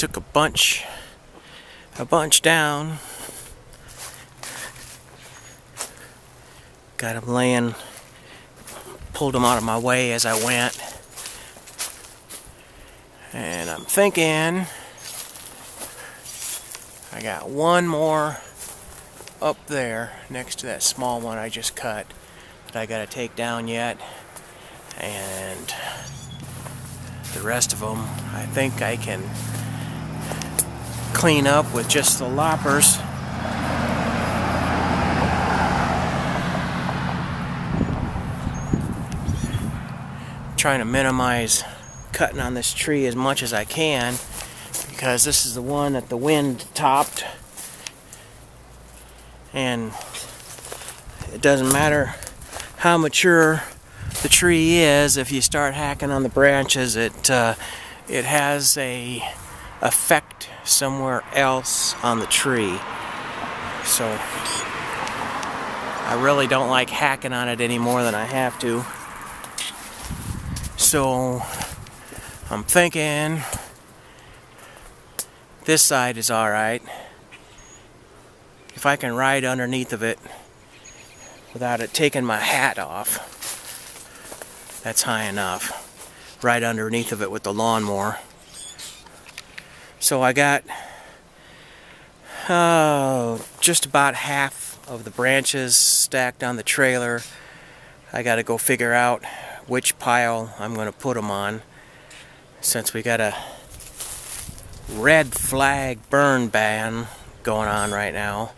took a bunch down. Got them laying, pulled them out of my way as I went. And I'm thinking I got one more up there next to that small one I just cut that I gotta take down yet, and the rest of them I think I can clean up with just the loppers. Trying to minimize cutting on this tree as much as I can, because this is the one that the wind topped, and it doesn't matter how mature the tree is. If you start hacking on the branches, it has a effect somewhere else on the tree. So I really don't like hacking on it any more than I have to. So I'm thinking this side is alright. If I can ride underneath of it without it taking my hat off, that's high enough. Right underneath of it with the lawnmower. So I got just about half of the branches stacked on the trailer. I got to go figure out which pile I'm going to put them on, since we got a red flag burn ban going on right now.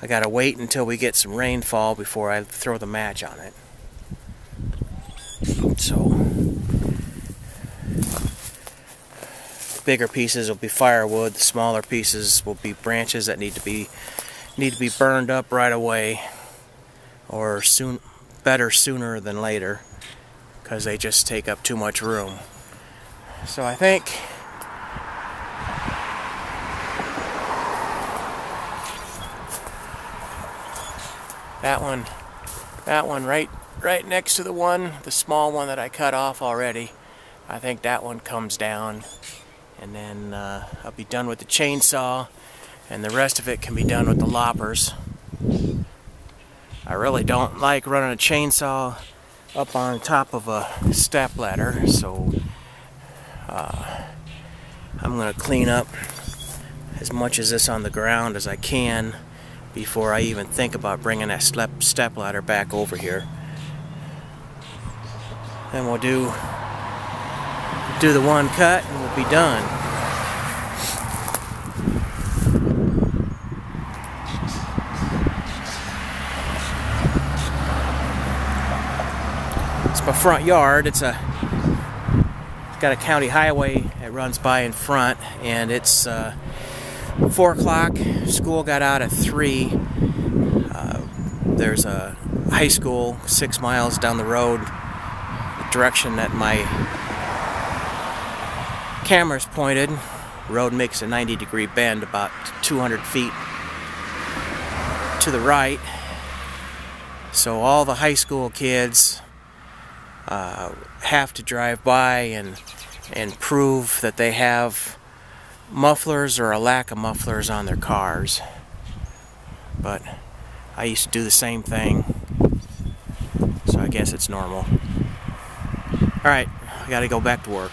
I got to wait until we get some rainfall before I throw the match on it. So bigger pieces will be firewood, the smaller pieces will be branches that need to be burned up right away, or better sooner than later, because they just take up too much room. So I think that one right next to the small one that I cut off already, I think that one comes down, and then I'll be done with the chainsaw, and the rest of it can be done with the loppers. I really don't like running a chainsaw up on top of a step ladder, so I'm going to clean up as much of this on the ground as I can before I even think about bringing that step ladder back over here. Then we'll do the one cut and we'll be done. It's my front yard. It's got a county highway that runs by in front, and it's 4 o'clock. School got out at 3. There's a high school 6 miles down the road, the direction that my camera's pointed. The road makes a 90-degree bend about 200 feet to the right. So all the high school kids have to drive by and prove that they have mufflers or a lack of mufflers on their cars. But I used to do the same thing, so I guess it's normal. Alright, I gotta go back to work.